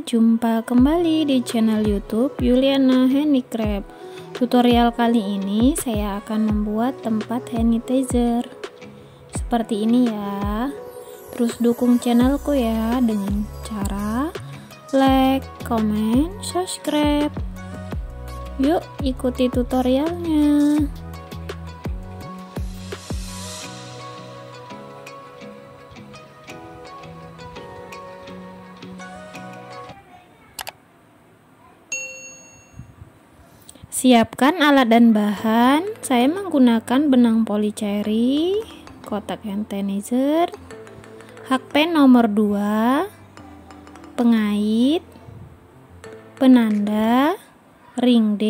jumpa kembali di channel YouTube Yuliana Handicraft. Tutorial kali ini saya akan membuat tempat hand sanitizer seperti ini ya. Terus dukung channelku ya dengan cara like, comment, subscribe. Yuk ikuti tutorialnya. Siapkan alat dan bahan. Saya menggunakan benang polycherry, kotak hand sanitizer, hakpen nomor 2, pengait, penanda, ring D.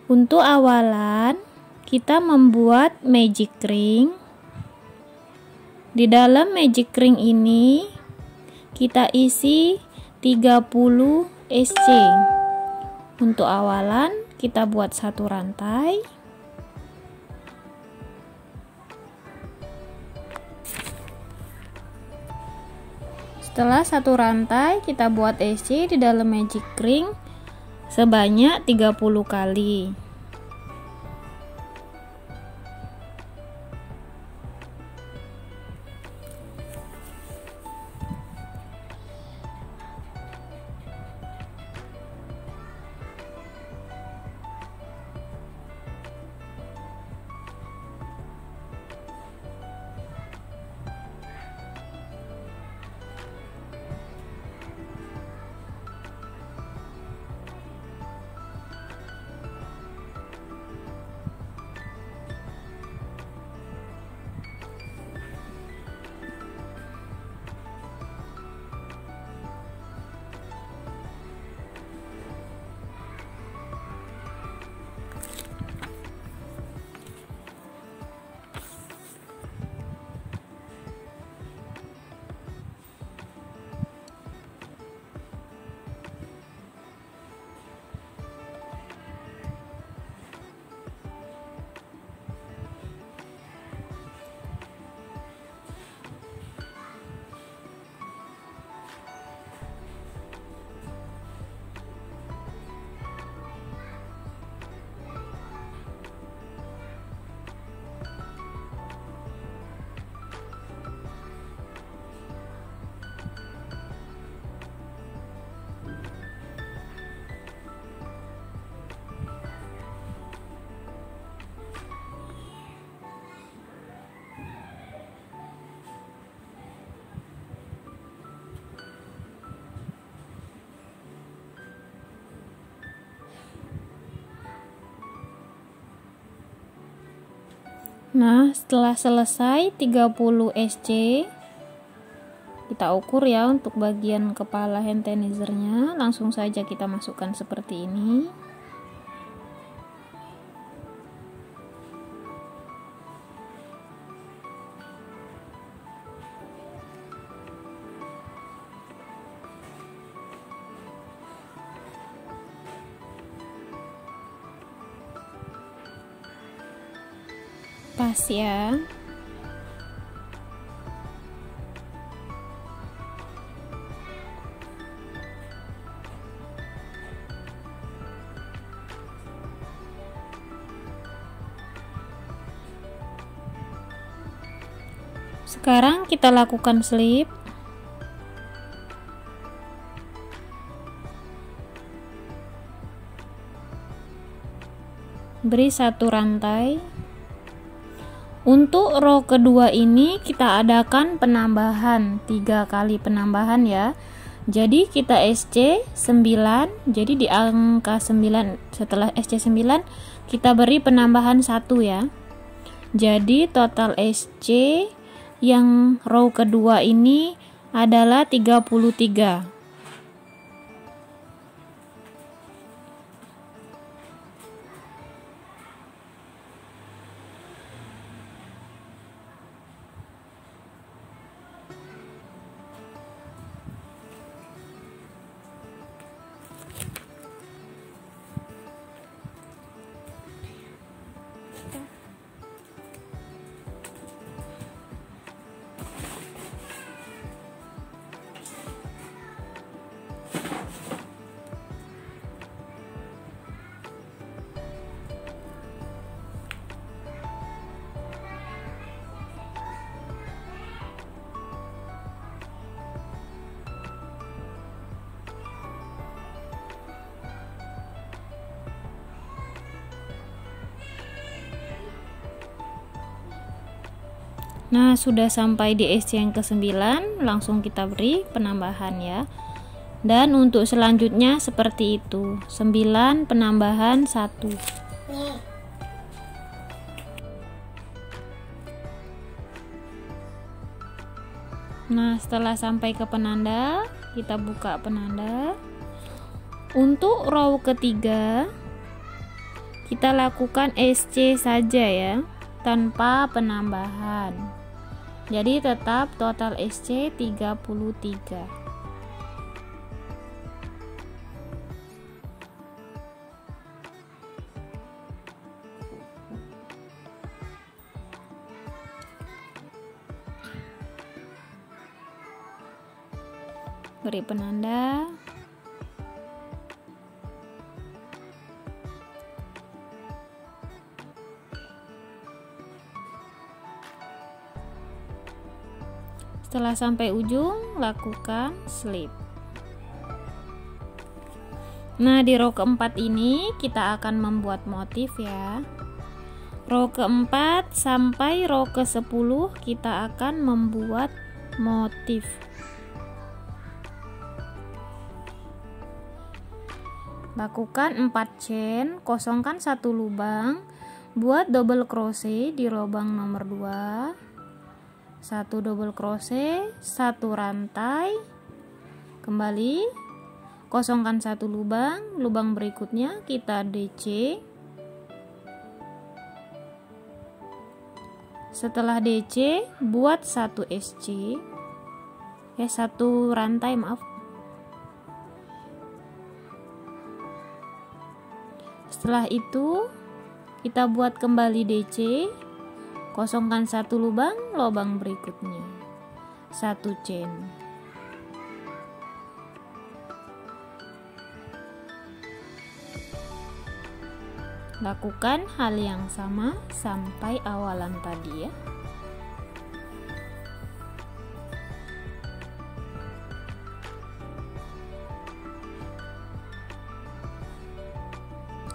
Untuk awalan kita membuat magic ring. Di dalam magic ring ini kita isi 30 SC. Untuk awalan kita buat satu rantai. Setelah satu rantai kita buat SC di dalam magic ring sebanyak 30 kali. Nah, setelah selesai 30 SC, kita ukur ya untuk bagian kepala hand sanitizer-nya. Langsung saja kita masukkan seperti ini. Pas ya. Sekarang kita lakukan slip. Beri satu rantai. Untuk row kedua ini kita adakan penambahan 3 kali penambahan ya. Jadi kita SC 9. Jadi di angka 9 setelah SC 9 kita beri penambahan 1 ya. Jadi total SC yang row kedua ini adalah 33. Nah, sudah sampai di SC yang ke-9, langsung kita beri penambahan ya. Dan untuk selanjutnya seperti itu, 9 penambahan 1. Nah, setelah sampai ke penanda, kita buka penanda. Untuk row ketiga, kita lakukan SC saja ya, tanpa penambahan. Jadi tetap total SC 33. Beri penanda. Setelah sampai ujung, lakukan slip. Nah, di row keempat ini kita akan membuat motif ya. Row keempat sampai row ke-10 kita akan membuat motif. Lakukan 4 chain, kosongkan 1 lubang, buat double crochet di lubang nomor 2, 1 double crochet, 1 rantai, kembali kosongkan 1 lubang, lubang berikutnya kita DC. Setelah DC, buat 1 SC, 1 rantai, maaf. Setelah itu kita buat kembali DC, kosongkan 1 lubang, lubang berikutnya 1 chain. Lakukan hal yang sama sampai awalan tadi ya.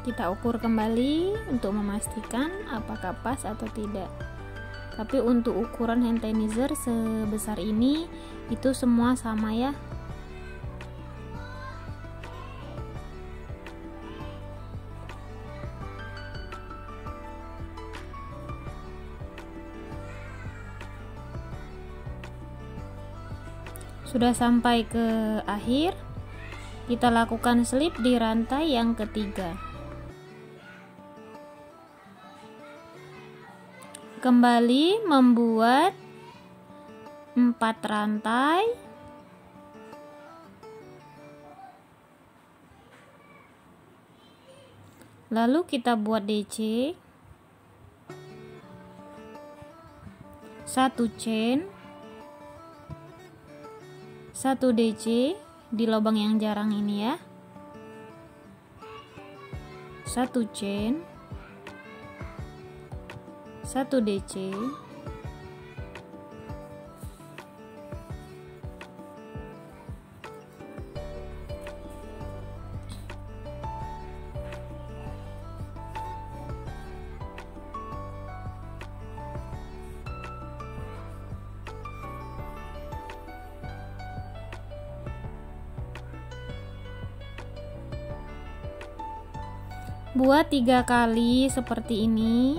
Kita ukur kembali untuk memastikan apakah pas atau tidak. Tapi untuk ukuran hand tenizer sebesar ini itu semua sama ya. Sudah sampai ke akhir, kita lakukan slip di rantai yang ketiga. Kembali membuat 4 rantai, lalu kita buat DC, 1 chain, 1 DC di lubang yang jarang ini ya, 1 chain, 1 DC, buat 3 kali seperti ini.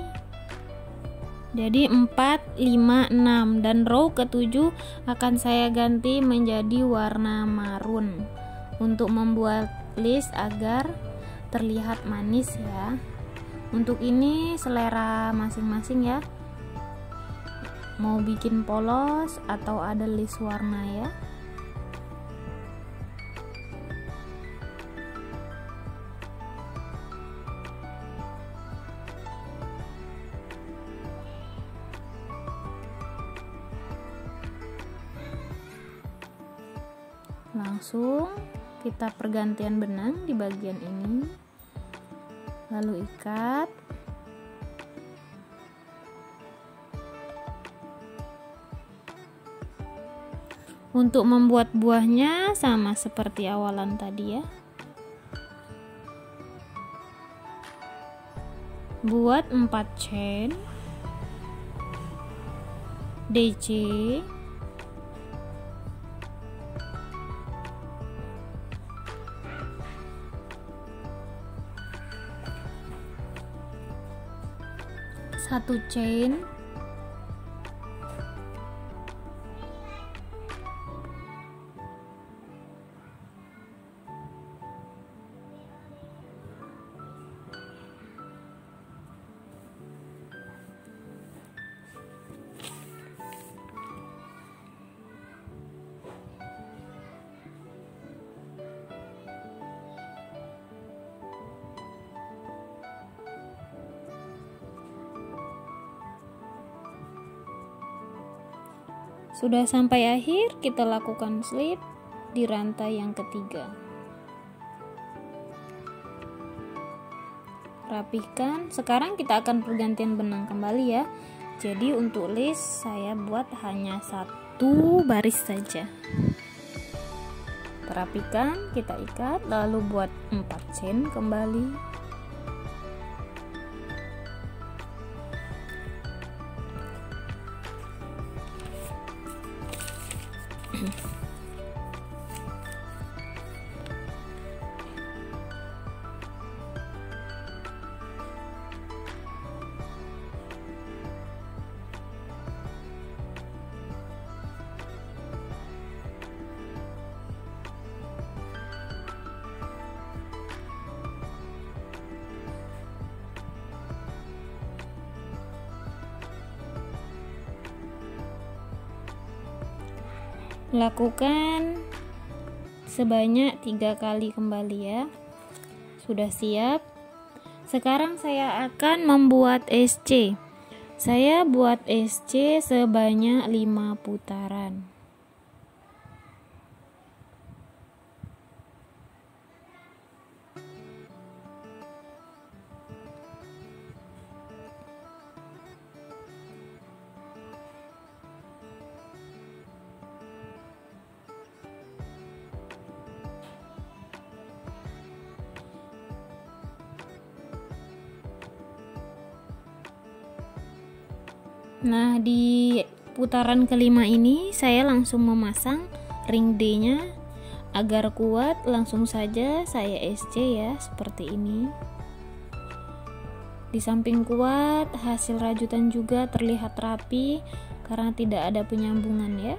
Jadi 4, 5, 6 dan row ke-7 akan saya ganti menjadi warna marun untuk membuat list agar terlihat manis ya. Untuk ini selera masing-masing ya, mau bikin polos atau ada list warna ya. Langsung kita pergantian benang di bagian ini, lalu ikat. Untuk membuat buahnya sama seperti awalan tadi ya, buat 4 chain, DC, satu chain, sudah sampai akhir, kita lakukan slip di rantai yang ketiga. Rapihkan. Sekarang kita akan pergantian benang kembali ya. Jadi untuk list saya buat hanya satu baris saja. Rapikan, kita ikat, lalu buat 4 chain kembali. Lakukan sebanyak 3 kali kembali ya. Sudah siap. Sekarang saya akan membuat SC. Saya buat SC sebanyak 5 putaran. Nah, di putaran kelima ini saya langsung memasang ring D-nya agar kuat. Langsung saja saya SC ya, seperti ini. Di samping kuat, hasil rajutan juga terlihat rapi karena tidak ada penyambungan ya.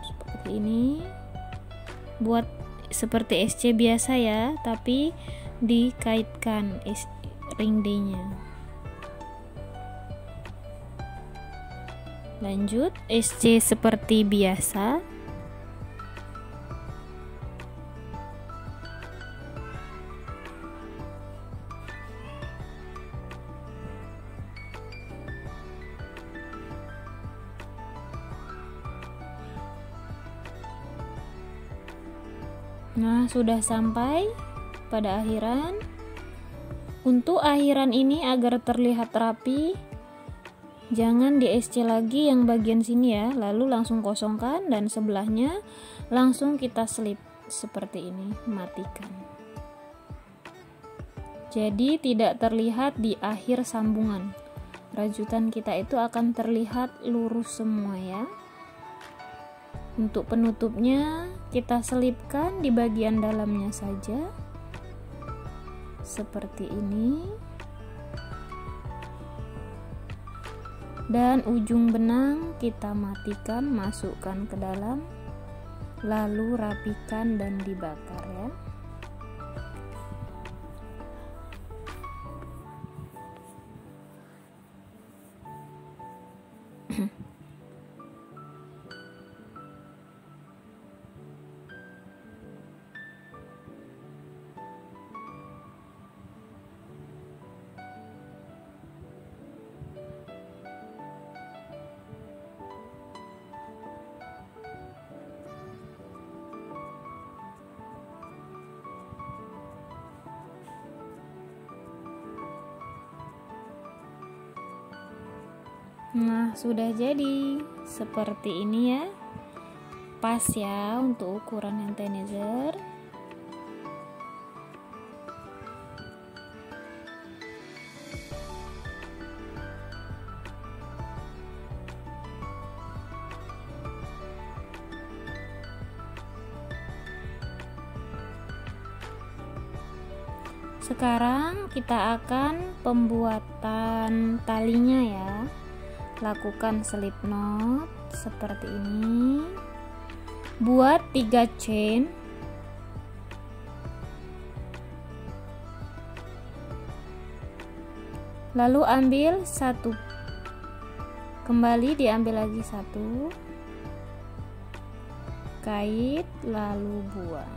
Seperti ini. Buat seperti SC biasa ya, tapi dikaitkan ring D-nya. Lanjut SC seperti biasa. Nah, sudah sampai pada akhiran. Untuk akhiran ini agar terlihat rapi, jangan di SC lagi yang bagian sini ya, lalu langsung kosongkan dan sebelahnya langsung kita slip seperti ini, matikan. Jadi tidak terlihat di akhir sambungan. Rajutan kita itu akan terlihat lurus semua ya. Untuk penutupnya kita selipkan di bagian dalamnya saja. Seperti ini, dan ujung benang kita matikan, masukkan ke dalam, lalu rapikan dan dibakar ya. Nah, sudah jadi seperti ini ya. Pas ya untuk ukuran hand sanitizer. Sekarang kita akan pembuatan talinya ya. Lakukan slip knot seperti ini. Buat 3 chain. Lalu ambil satu. Kembali diambil lagi satu. Kait lalu buang.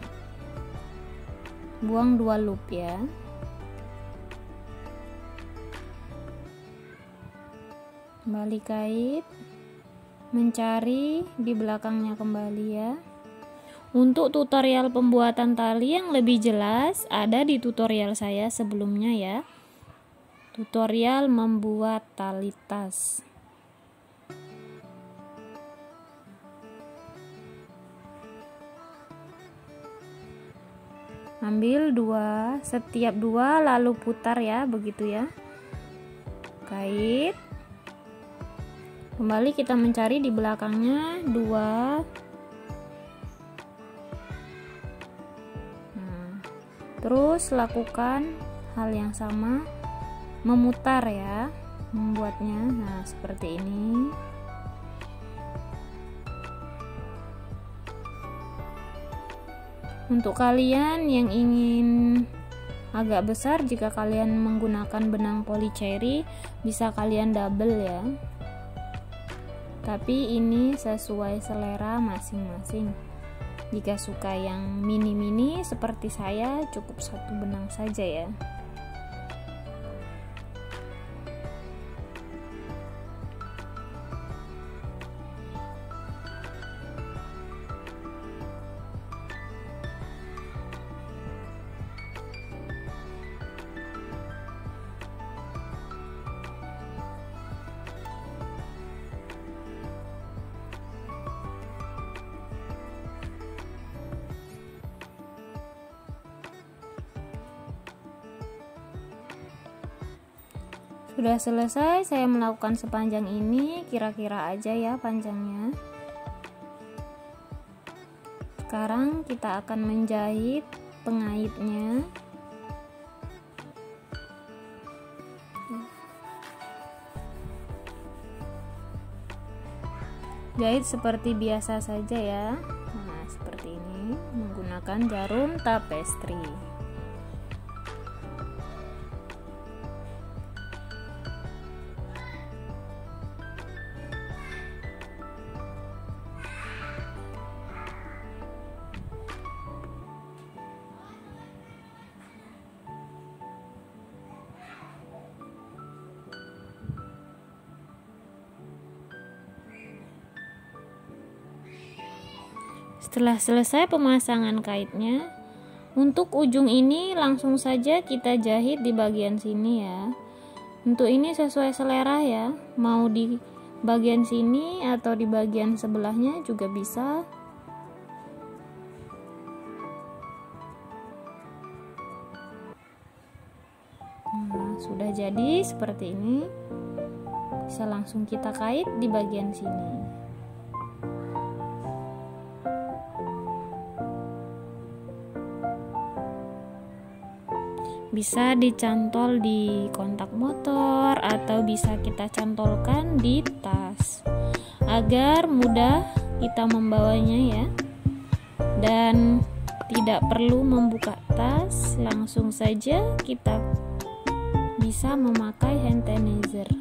Buang 2 loop ya. Kembali kait, mencari di belakangnya kembali ya. Untuk tutorial pembuatan tali yang lebih jelas ada di tutorial saya sebelumnya ya. Tutorial membuat tali tas. Ambil 2, setiap 2 lalu putar ya, begitu ya. Kait. Kembali kita mencari di belakangnya 2. Terus lakukan hal yang sama, memutar ya, membuatnya. Nah, seperti ini. Untuk kalian yang ingin agak besar, jika kalian menggunakan benang polycherry, bisa kalian double ya. Tapi ini sesuai selera masing-masing. Jika suka yang mini-mini seperti saya, cukup 1 benang saja ya. Sudah selesai saya melakukan sepanjang ini, kira-kira aja ya panjangnya. Sekarang kita akan menjahit pengaitnya. Jahit seperti biasa saja ya. Nah, seperti ini menggunakan jarum tapestry. Setelah selesai pemasangan kaitnya, untuk ujung ini langsung saja kita jahit di bagian sini ya. Untuk ini sesuai selera ya, mau di bagian sini atau di bagian sebelahnya juga bisa. Nah, sudah jadi seperti ini. Bisa langsung kita kait di bagian sini. Bisa dicantol di kontak motor atau bisa kita cantolkan di tas agar mudah kita membawanya ya, dan tidak perlu membuka tas, langsung saja kita bisa memakai hand sanitizer.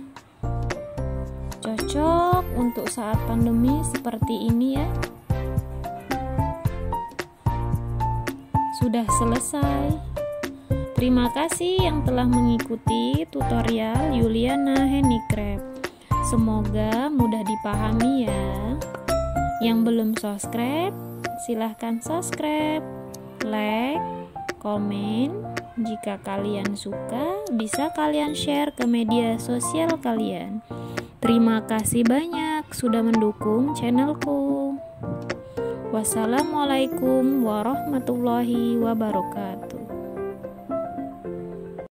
Cocok untuk saat pandemi seperti ini ya. Sudah selesai. Terima kasih yang telah mengikuti tutorial Yuliana Handicraft. Semoga mudah dipahami ya. Yang belum subscribe, silahkan subscribe, like, komen. Jika kalian suka, bisa kalian share ke media sosial kalian. Terima kasih banyak sudah mendukung channelku. Wassalamualaikum warahmatullahi wabarakatuh.